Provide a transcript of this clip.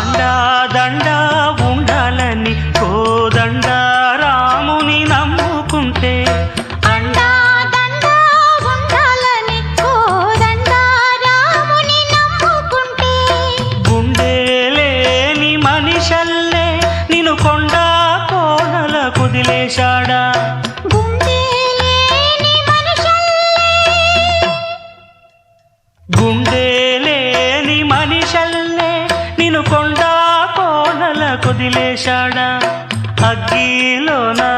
అండా దండా ఉండాలని కోదండ రాముని నమ్ముకుంటే అండా దండా ఉండాలని కోదండ రాముని నమ్ముకుంటే గుండె లేని మనిషల్లే నిన్ను కొండ కోనల కుదిలేశాడా గుండె లేని మనిషల్లే నిన్ను కొండ కోనల కుదిలేశాడా అగ్గిలోనా